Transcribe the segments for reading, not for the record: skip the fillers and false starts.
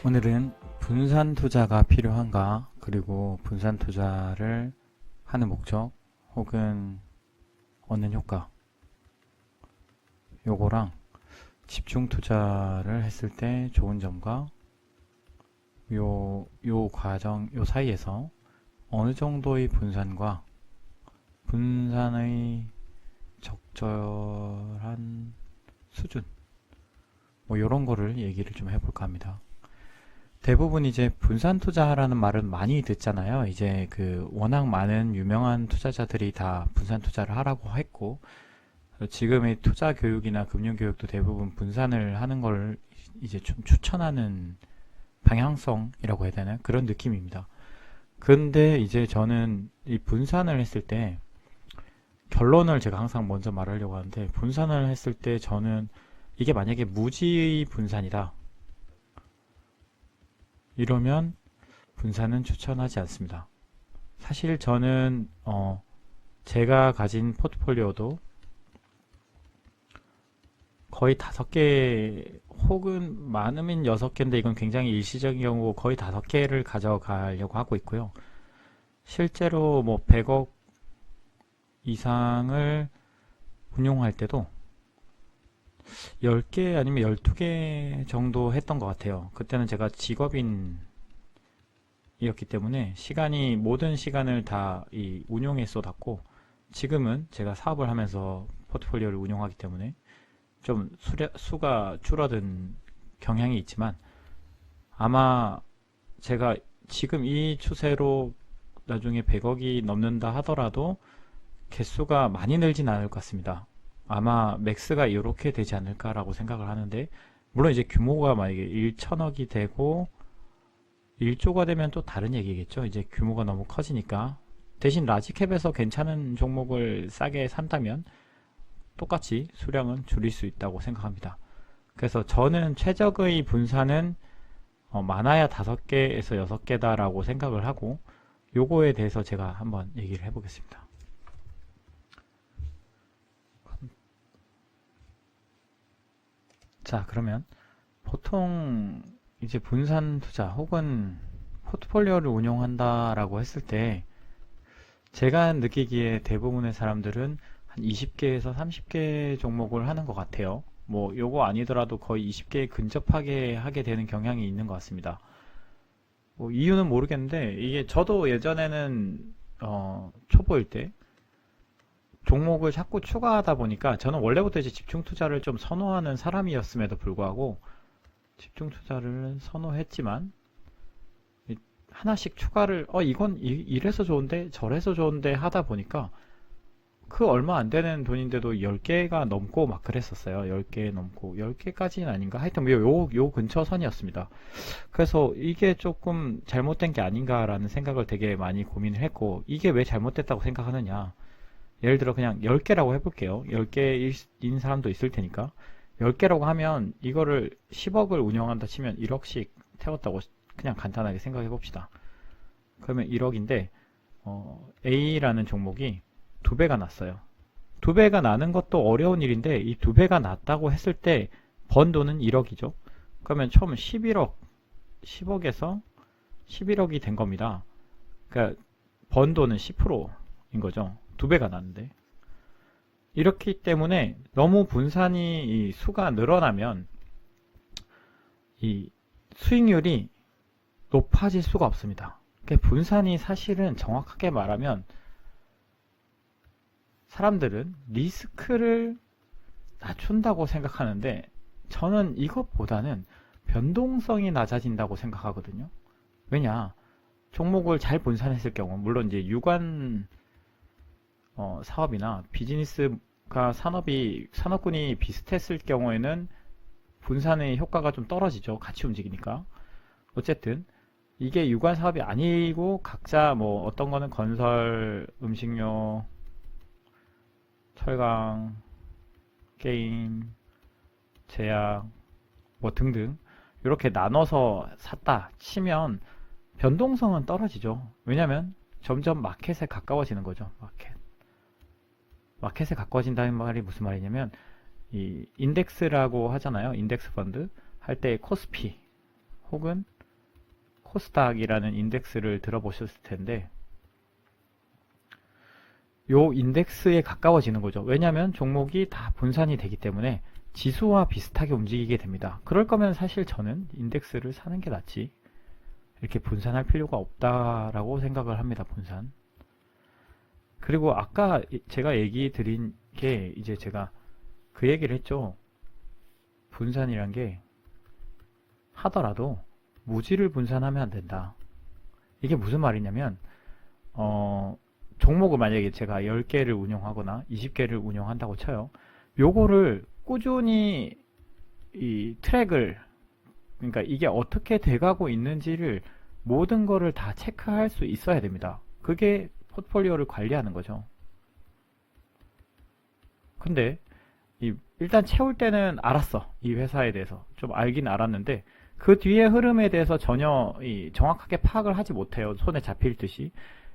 오늘은 분산 투자가 필요한가, 그리고 분산 투자를 하는 목적 혹은 얻는 효과, 요거랑 집중 투자를 했을 때 좋은 점과 요 과정, 요 사이에서 어느 정도의 분산과 분산의 적절한 수준, 뭐 요런 거를 얘기를 좀 해볼까 합니다. 대부분 이제 분산 투자라는 말은 많이 듣잖아요. 이제 그 워낙 많은 유명한 투자자들이 다 분산 투자를 하라고 했고, 지금의 투자 교육이나 금융 교육도 대부분 분산을 하는 걸 이제 좀 추천하는 방향성이라고 해야 되나? 그런 느낌입니다. 근데 이제 저는 이 분산을 했을 때 결론을 제가 항상 먼저 말하려고 하는데, 분산을 했을 때 저는 이게 만약에 무지 분산이다, 이러면 분산은 추천하지 않습니다. 사실 저는 제가 가진 포트폴리오도 거의 5개 혹은 많으면 6개인데, 이건 굉장히 일시적인 경우고 거의 5개를 가져가려고 하고 있고요. 실제로 뭐 100억 이상을 운용할 때도 10개 아니면 12개 정도 했던 것 같아요. 그때는 제가 직업인 이었기 때문에 모든 시간을 다 이 운용에 쏟았고, 지금은 제가 사업을 하면서 포트폴리오를 운용하기 때문에 좀 수가 줄어든 경향이 있지만, 아마 제가 지금 이 추세로 나중에 100억이 넘는다 하더라도 개수가 많이 늘진 않을 것 같습니다. 아마 맥스가 이렇게 되지 않을까라고 생각을 하는데, 물론 이제 규모가 만약에 1천억이 되고 1조가 되면 또 다른 얘기겠죠. 이제 규모가 너무 커지니까. 대신 라지캡에서 괜찮은 종목을 싸게 산다면 똑같이 수량은 줄일 수 있다고 생각합니다. 그래서 저는 최적의 분산은 많아야 5개에서 6개다라고 생각을 하고, 요거에 대해서 제가 한번 얘기를 해보겠습니다. 자, 그러면 보통 이제 분산 투자 혹은 포트폴리오를 운용한다라고 했을 때, 제가 느끼기에 대부분의 사람들은 한 20개에서 30개 종목을 하는 것 같아요. 뭐 요거 아니더라도 거의 20개에 근접하게 하게 되는 경향이 있는 것 같습니다. 뭐 이유는 모르겠는데, 이게 저도 예전에는 초보일 때 종목을 자꾸 추가하다 보니까, 저는 원래부터 이제 집중 투자를 좀 선호하는 사람이었음에도 불구하고 집중 투자를 선호했지만, 하나씩 추가를 이건 이래서 좋은데 저래서 좋은데 하다 보니까 그 얼마 안 되는 돈인데도 10개가 넘고 막 그랬었어요. 10개 넘고 10개까지는 아닌가? 하여튼 뭐 요 근처 선이었습니다. 그래서 이게 조금 잘못된 게 아닌가라는 생각을 되게 많이 고민을 했고, 이게 왜 잘못됐다고 생각하느냐? 예를 들어 그냥 10개라고 해볼게요. 10개인 사람도 있을 테니까. 10개라고 하면 이거를 10억을 운영한다 치면 1억씩 태웠다고 그냥 간단하게 생각해 봅시다. 그러면 1억인데 A라는 종목이 2배가 났어요. 2배가 나는 것도 어려운 일인데, 이 2배가 났다고 했을 때 번 돈은 1억이죠. 그러면 처음 11억, 10억에서 11억이 된 겁니다. 그러니까 번 돈은 10%인 거죠. 2배가 났는데. 이렇기 때문에 너무 분산이 이 수가 늘어나면 이 수익률이 높아질 수가 없습니다. 그러니까 분산이 사실은 정확하게 말하면, 사람들은 리스크를 낮춘다고 생각하는데, 저는 이것보다는 변동성이 낮아진다고 생각하거든요. 왜냐, 종목을 잘 분산했을 경우, 물론 이제 유관 사업이나 비즈니스가 산업군이 비슷했을 경우에는 분산의 효과가 좀 떨어지죠. 같이 움직이니까. 어쨌든 이게 유관 사업이 아니고 각자 뭐 어떤 거는 건설, 음식료, 철강, 게임, 제약 뭐 등등 이렇게 나눠서 샀다 치면 변동성은 떨어지죠. 왜냐면 점점 마켓에 가까워지는 거죠. 마켓에 가까워진다는 말이 무슨 말이냐면, 이 인덱스라고 하잖아요. 인덱스 펀드 할 때 코스피 혹은 코스닥이라는 인덱스를 들어보셨을 텐데 요 인덱스에 가까워지는 거죠. 왜냐하면 종목이 다 분산이 되기 때문에 지수와 비슷하게 움직이게 됩니다. 그럴 거면 사실 저는 인덱스를 사는 게 낫지 이렇게 분산할 필요가 없다라고 생각을 합니다. 분산. 그리고 아까 제가 얘기 드린 게 이제 제가 그 얘기를 했죠. 분산이란 게 하더라도 무지를 분산하면 안 된다. 이게 무슨 말이냐면 종목을 만약에 제가 10개를 운영하거나 20개를 운영한다고 쳐요. 요거를 꾸준히 이 트랙을 그러니까 이게 어떻게 돼가고 있는지를 모든 거를 다 체크할 수 있어야 됩니다. 그게 포트폴리오를 관리하는 거죠. 근데 일단 채울 때는 알았어. 이 회사에 대해서 좀 알긴 알았는데 그 뒤에 흐름에 대해서 전혀 정확하게 파악을 하지 못해요. 손에 잡힐 듯이.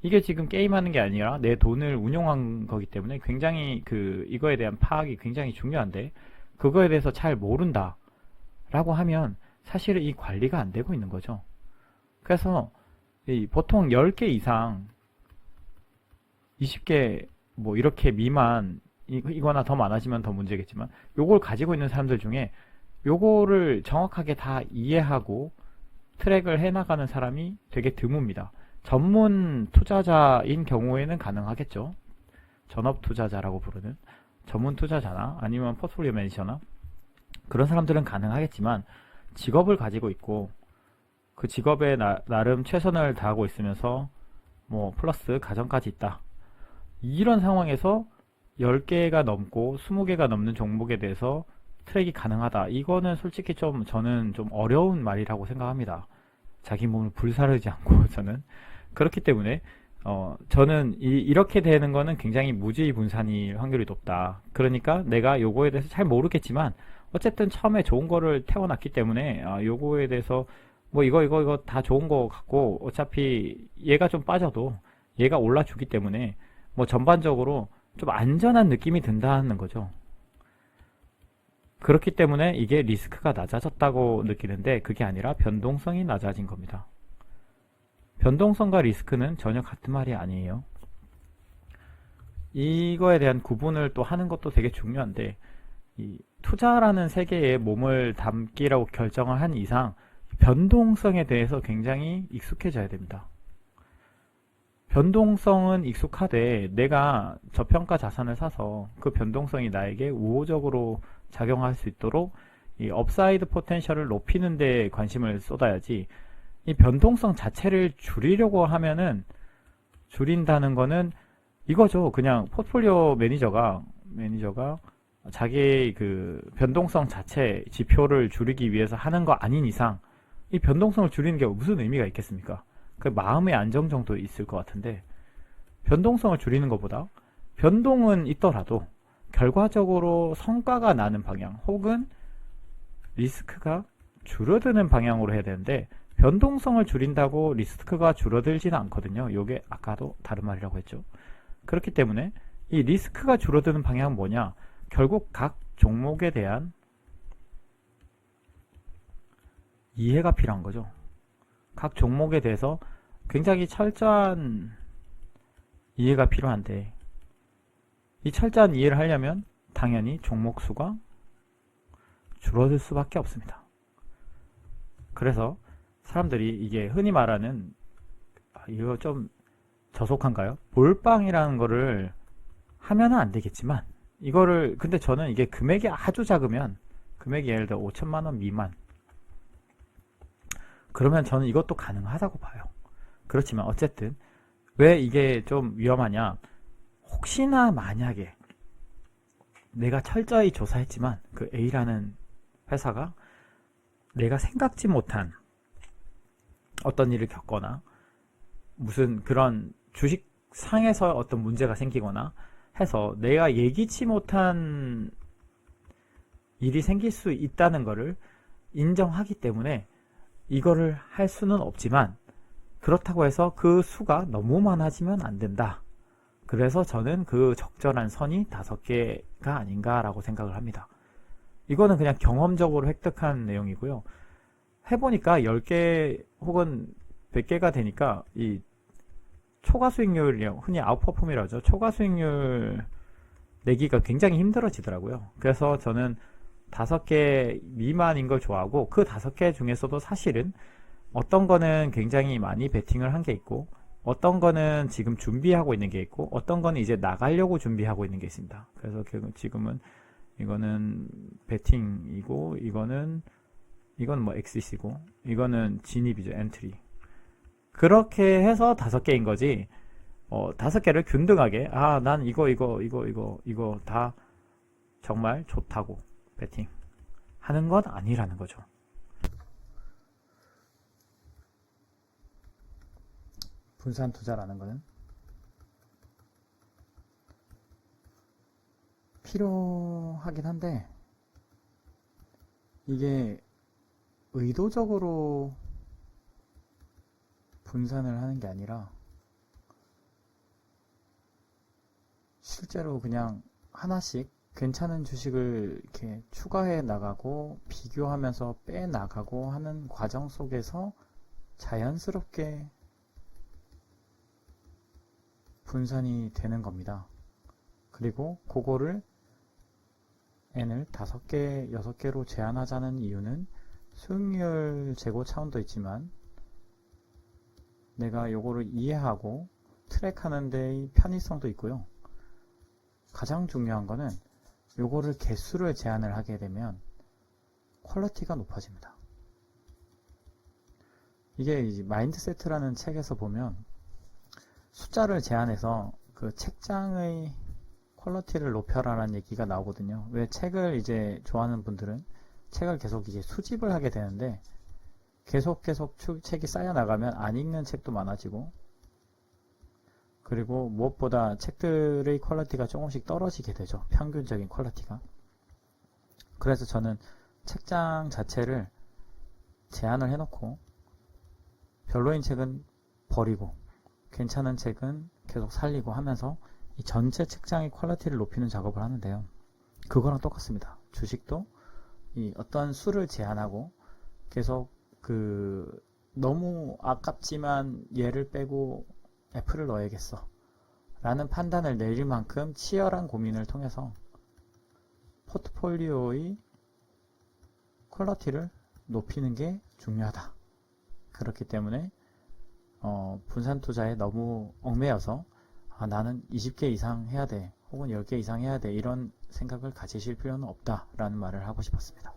이게 지금 게임하는 게 아니라 내 돈을 운용한 거기 때문에 굉장히 이거에 대한 파악이 굉장히 중요한데 그거에 대해서 잘 모른다 라고 하면 사실은 이 관리가 안 되고 있는 거죠. 그래서 보통 10개 이상 20개 뭐 이렇게 미만 이거나 더 많아지면 더 문제겠지만 요걸 가지고 있는 사람들 중에 요거를 정확하게 다 이해하고 트랙을 해나가는 사람이 되게 드뭅니다. 전문 투자자인 경우에는 가능하겠죠. 전업 투자자라고 부르는 전문 투자자나 아니면 포트폴리오 매니저나 그런 사람들은 가능하겠지만 직업을 가지고 있고 그 직업에 나름 최선을 다하고 있으면서 뭐 플러스 가정까지 있다. 이런 상황에서 10개가 넘고 20개가 넘는 종목에 대해서 트랙이 가능하다. 이거는 솔직히 저는 좀 어려운 말이라고 생각합니다. 자기 몸을 불사르지 않고 저는 그렇기 때문에 저는 이렇게 되는 거는 굉장히 무지의 분산일 확률이 높다. 그러니까 내가 요거에 대해서 잘 모르겠지만 어쨌든 처음에 좋은 거를 태워놨기 때문에 요거에 대해서 뭐 이거 다 좋은 거 같고 어차피 얘가 좀 빠져도 얘가 올라주기 때문에 뭐 전반적으로 좀 안전한 느낌이 든다는 거죠. 그렇기 때문에 이게 리스크가 낮아졌다고 느끼는데 그게 아니라 변동성이 낮아진 겁니다. 변동성과 리스크는 전혀 같은 말이 아니에요. 이거에 대한 구분을 또 하는 것도 되게 중요한데 이 투자라는 세계에 몸을 담기라고 결정을 한 이상 변동성에 대해서 굉장히 익숙해져야 됩니다. 변동성은 익숙하되 내가 저평가 자산을 사서 그 변동성이 나에게 우호적으로 작용할 수 있도록 이 업사이드 포텐셜을 높이는 데 관심을 쏟아야지 이 변동성 자체를 줄이려고 하면은 줄인다는 거는 이거죠. 그냥 포트폴리오 매니저가 자기의 그 변동성 자체 지표를 줄이기 위해서 하는 거 아닌 이상 이 변동성을 줄이는 게 무슨 의미가 있겠습니까? 그 마음의 안정 정도 있을 것 같은데 변동성을 줄이는 것보다 변동은 있더라도 결과적으로 성과가 나는 방향 혹은 리스크가 줄어드는 방향으로 해야 되는데 변동성을 줄인다고 리스크가 줄어들지는 않거든요. 이게 아까도 다른 말이라고 했죠. 그렇기 때문에 이 리스크가 줄어드는 방향은 뭐냐? 결국 각 종목에 대한 이해가 필요한 거죠. 각 종목에 대해서 굉장히 철저한 이해가 필요한데 이 철저한 이해를 하려면 당연히 종목 수가 줄어들 수밖에 없습니다. 그래서 사람들이 이게 흔히 말하는 이거 좀 저속한가요? 몰빵이라는 거를 하면은 안 되겠지만 이거를 근데 저는 이게 금액이 아주 작으면 금액이 예를 들어 5천만원 미만 그러면 저는 이것도 가능하다고 봐요. 그렇지만 어쨌든 왜 이게 좀 위험하냐? 혹시나 만약에 내가 철저히 조사했지만 그 A라는 회사가 내가 생각지 못한 어떤 일을 겪거나 무슨 그런 주식상에서 어떤 문제가 생기거나 해서 내가 예기치 못한 일이 생길 수 있다는 것을 인정하기 때문에 이거를 할 수는 없지만 그렇다고 해서 그 수가 너무 많아지면 안 된다. 그래서 저는 그 적절한 선이 5개가 아닌가라고 생각을 합니다. 이거는 그냥 경험적으로 획득한 내용이고요. 해보니까 10개 혹은 100개가 되니까 이 초과 수익률이요. 흔히 아웃퍼폼이라고 하죠. 초과 수익률 내기가 굉장히 힘들어지더라고요. 그래서 저는 5개 미만인 걸 좋아하고 그 5개 중에서도 사실은 어떤 거는 굉장히 많이 베팅을 한 게 있고 어떤 거는 지금 준비하고 있는 게 있고 어떤 거는 이제 나가려고 준비하고 있는 게 있습니다. 그래서 지금은 이거는 베팅이고 이건 뭐 엑시시고 이거는 진입이죠. 엔트리. 그렇게 해서 5개인 거지. 5개를 균등하게 난 이거 다 정말 좋다고 베팅 하는 건 아니라는 거죠. 분산 투자라는 거는 필요하긴 한데 이게 의도적으로 분산을 하는 게 아니라 실제로 그냥 하나씩 괜찮은 주식을 이렇게 추가해 나가고 비교하면서 빼 나가고 하는 과정 속에서 자연스럽게 분산이 되는 겁니다. 그리고 그거를 n을 5개, 6개로 제한하자는 이유는 수익률 제고 차원도 있지만 내가 요거를 이해하고 트랙하는 데의 편의성도 있고요. 가장 중요한 거는 요거를 개수를 제한을 하게 되면 퀄리티가 높아집니다. 이게 이제 마인드세트라는 책에서 보면 숫자를 제한해서 그 책장의 퀄리티를 높여라라는 얘기가 나오거든요. 왜 책을 이제 좋아하는 분들은 책을 계속 이제 수집을 하게 되는데 계속 책이 쌓여 나가면 안 읽는 책도 많아지고 그리고 무엇보다 책들의 퀄리티가 조금씩 떨어지게 되죠. 평균적인 퀄리티가. 그래서 저는 책장 자체를 제한을 해놓고 별로인 책은 버리고 괜찮은 책은 계속 살리고 하면서 이 전체 책장의 퀄리티를 높이는 작업을 하는데요. 그거랑 똑같습니다. 주식도 이 어떤 수를 제한하고 계속 너무 아깝지만 얘를 빼고 애플을 넣어야겠어 라는 판단을 내릴 만큼 치열한 고민을 통해서 포트폴리오의 퀄리티를 높이는 게 중요하다. 그렇기 때문에 분산 투자에 너무 얽매여서 나는 20개 이상 해야 돼 혹은 10개 이상 해야 돼 이런 생각을 가지실 필요는 없다 라는 말을 하고 싶었습니다.